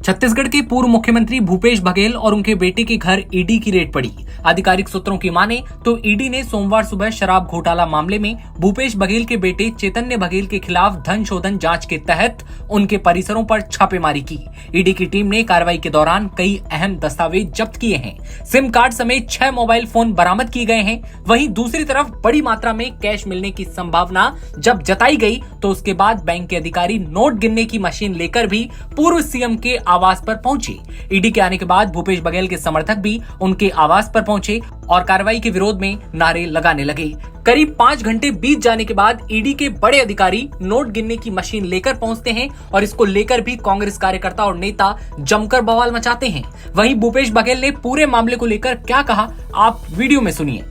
छत्तीसगढ़ के पूर्व मुख्यमंत्री भूपेश बघेल और उनके बेटे के घर ईडी की रेड पड़ी। आधिकारिक सूत्रों की माने तो ईडी ने सोमवार सुबह शराब घोटाला मामले में भूपेश बघेल के बेटे चैतन्य बघेल के खिलाफ धन शोधन जांच के तहत उनके परिसरों पर छापेमारी की। ईडी की टीम ने कार्रवाई के दौरान कई अहम दस्तावेज जब्त किए हैं। सिम कार्ड समेत 6 मोबाइल फोन बरामद किए गए हैं। वहीं दूसरी तरफ बड़ी मात्रा में कैश मिलने की संभावना जब जताई गई तो उसके बाद बैंक के अधिकारी नोट गिनने की मशीन लेकर भी पूर्व सीएम के आवास पर पहुंचे। ईडी के आने के बाद भूपेश बघेल के समर्थक भी उनके आवास पर पहुंचे और कार्रवाई के विरोध में नारे लगाने लगे। करीब 5 घंटे बीत जाने के बाद ईडी के बड़े अधिकारी नोट गिनने की मशीन लेकर पहुंचते हैं और इसको लेकर भी कांग्रेस कार्यकर्ता और नेता जमकर बवाल मचाते हैं। वहीं भूपेश बघेल ने पूरे मामले को लेकर क्या कहा, आप वीडियो में सुनिए।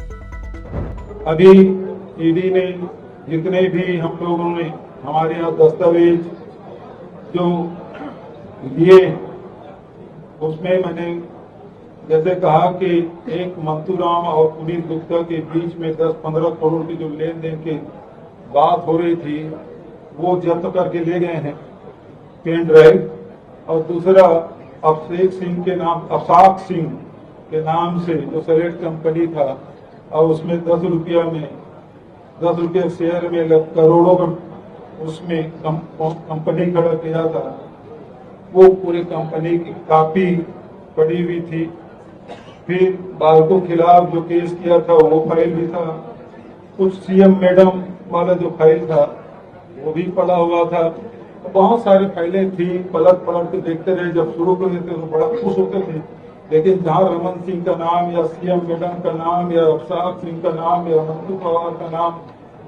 अभी ईडी ने जितने भी हम लोगों ने हमारे यहाँ दस्तावेज जो लिए उसमें मैंने जैसे कहा कि एक मंतूराम और पुनीत गुप्ता के बीच में 10-15 करोड़ की जो लेन देन की बात हो रही थी वो जब्त करके ले गए हैं पेन ड्राइव। और दूसरा अफसाक सिंह के नाम से जो सेलेक्ट कंपनी था और उसमें 10 रुपये शेयर में करोड़ों का उसमें कंपनी खड़ा किया था, वो पूरी कंपनी की कापी पड़ी हुई थी। फिर बालको खिलाफ जो केस किया था वो फाइल भी था, कुछ सीएम मैडम वाला जो फाइल था वो भी पड़ा हुआ था। बहुत सारी फाइलें थी, पलट के देखते रहे। जब शुरू कर देते तो बड़ा खुश होते थे, लेकिन जहाँ रमन सिंह का नाम या सीएम मैडम का नाम या अफसाक सिंह का नाम या मंटू पवार का नाम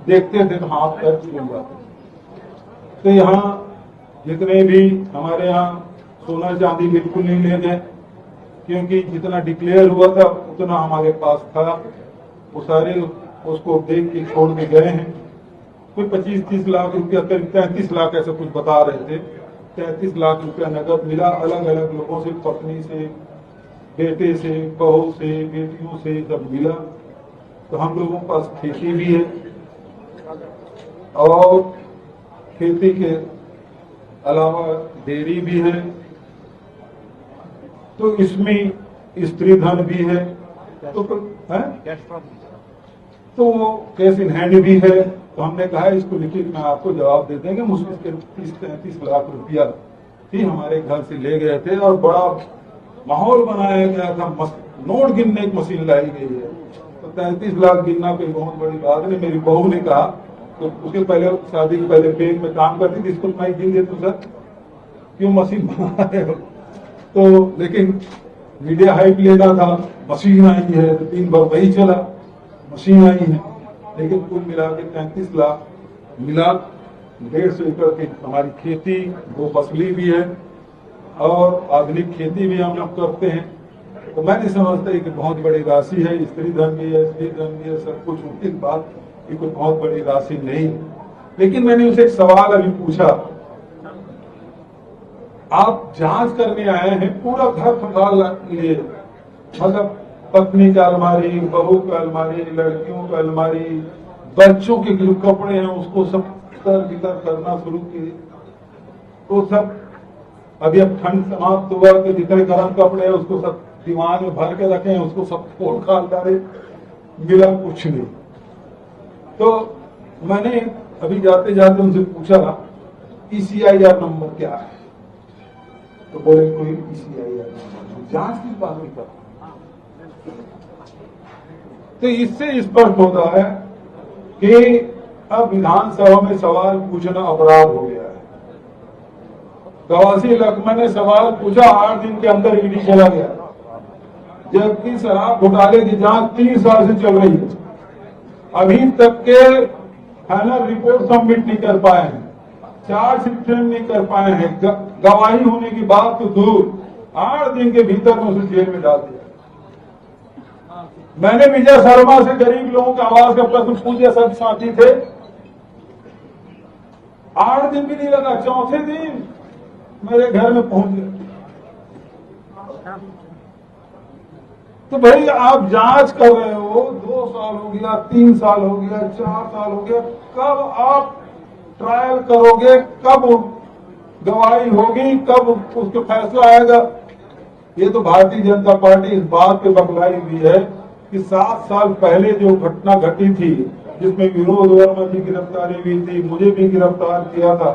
देखते थे तो हाथ पैर छूट जाते। तो यहाँ जितने भी हमारे यहाँ सोना चांदी बिल्कुल नहीं ले गए, क्योंकि जितना डिक्लेयर हुआ था उतना हमारे पास था। वो सारे उसको देख के छोड़ के गए हैं। कोई 25-30 लाख रुपया, करीब 33 लाख ऐसा कुछ बता रहे थे। 33 लाख रुपया नकद मिला अलग अलग लोगों से, पत्नी से, बेटे से, बहू से, बेटियों से जब मिला। तो हम लोगों के पास खेती भी है और खेती के अलावा डेयरी भी है, तो इसमें स्त्री धन भी है, तो वो कैश इन हैंड भी है। तो हमने कहा इसको लिखित में आपको जवाब दे देंगे। मुश्किल के 30-33 लाख रुपया ही हमारे घर से ले गए थे और बड़ा माहौल बनाया गया था। नोट गिनने की मशीन लाई गई है, तो 33 लाख गिनना कोई बहुत बड़ी बात नहीं। मेरी बहू ने कहा, तो उसके पहले शादी के पहले बैंक में काम करती थी, इसको मैं गिन दे तू सर क्यों मशीन बना रहे हो। तो लेकिन मीडिया हाइप लेना था, मशीन आई है तो दिन भर वही चला, मशीन आई है। लेकिन कुल मिला के 33 लाख मिला। 150 एकड़ की हमारी खेती, 2 फसली भी है और आधुनिक खेती भी हम लोग करते हैं। तो मैं नहीं समझता कि बहुत बड़ी राशि है। स्त्री धन भी है, स्त्री धन भी है, सब कुछ उनकी बात, ये कोई बहुत बड़ी राशि नहीं। लेकिन मैंने उसे एक सवाल अभी पूछा, आप जांच करने आए हैं, पूरा घर खंगाल लिए, मतलब पत्नी का अलमारी, बहू का अलमारी, लड़कियों का अलमारी, बच्चों के जो कपड़े हैं उसको सब तर करना शुरू किए। तो सब अभी अब ठंड समाप्त हुआ तो जितने गर्म कपड़े हैं उसको सब दीवार में भर के रखे हैं, उसको सब फोड़ खाल डाले, मिला कुछ नहीं। तो मैंने अभी जाते जाते उनसे पूछा ECIR नंबर क्या है, तो बोले कोई ECIR नंबर, जांच की बात नहीं करता। तो इससे स्पष्ट होता है कि अब विधानसभा में सवाल पूछना अपराध हो गया है। कवासी लक्ष्मण ने सवाल पूछा, 8 दिन के अंदर ईडी चला गया, जबकि शराब घोटाले की जांच 3 साल से चल रही है। अभी तक के फाइनल रिपोर्ट सबमिट नहीं कर पाए हैं, चार्जशीट फ्रेम नहीं कर पाए हैं, गवाही होने की बात तो दूर, 8 दिन के भीतर में उसे जेल में डाल दिया। मैंने विजय शर्मा से गरीब लोगों के आवाज का प्रश्न पूछे, सब साथी थे, 8 दिन भी नहीं लगा, चौथे दिन मेरे घर में पहुंच गए। तो भाई आप जांच कर रहे हो, 2 साल हो गया, 3 साल हो गया, 4 साल हो गया, कब आप ट्रायल करोगे, कब गवाही होगी कब उसका फैसला आएगा। ये तो भारतीय जनता पार्टी इस बात पे बखलाई हुई है कि 7 साल पहले जो घटना घटी थी जिसमें विनोद वर्मा की गिरफ्तारी हुई थी, मुझे भी गिरफ्तार किया था।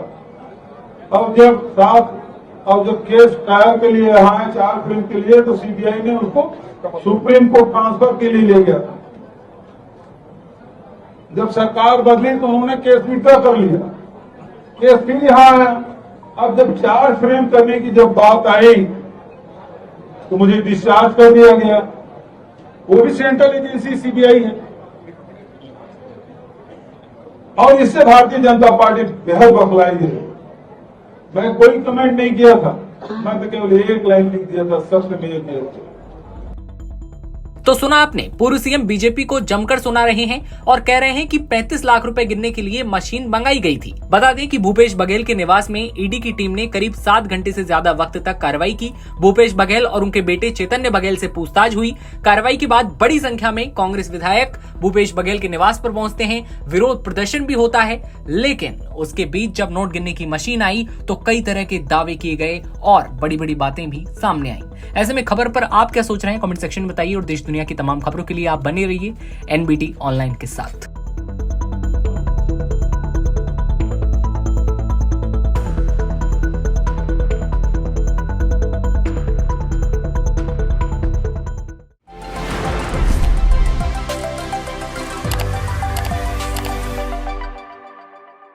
अब जब केस ट्रायल के लिए यहाँ है 4 फिल्म के लिए, तो सीबीआई ने उसको सुप्रीम कोर्ट ट्रांसफर के लिए ले गया था। जब सरकार बदली तो उन्होंने केस विड्रॉ कर लिया, केस फिर यहाँ आया। अब जब 4 फ्रेम करने की जब बात आई तो मुझे डिस्चार्ज कर दिया गया। वो भी सेंट्रल एजेंसी सीबीआई है। और इससे भारतीय जनता पार्टी बेहद बखलाई है। मैं कोई कमेंट नहीं किया था, मैं तो केवल एक लाइन लिख दिया था, सत्य में जयते। तो सुना आपने, पूर्व सीएम बीजेपी को जमकर सुना रहे हैं और कह रहे हैं कि 35 लाख रुपए गिनने के लिए मशीन मंगाई गई थी। बता दें कि भूपेश बघेल के निवास में ईडी की टीम ने करीब 7 घंटे से ज्यादा वक्त तक कार्रवाई की। भूपेश बघेल और उनके बेटे चैतन्य बघेल से पूछताछ हुई। कार्रवाई के बाद बड़ी संख्या में कांग्रेस विधायक भूपेश बघेल के निवास पर पहुंचते हैं, विरोध प्रदर्शन भी होता है। लेकिन उसके बीच जब नोट गिनने की मशीन आई तो कई तरह के दावे किए गए और बड़ी बड़ी बातें भी सामने आई। ऐसे में खबर पर आप क्या सोच रहे हैं, कमेंट सेक्शन में बताइए और देश दुनिया की तमाम खबरों के लिए आप बने रहिए एनबीटी ऑनलाइन के साथ।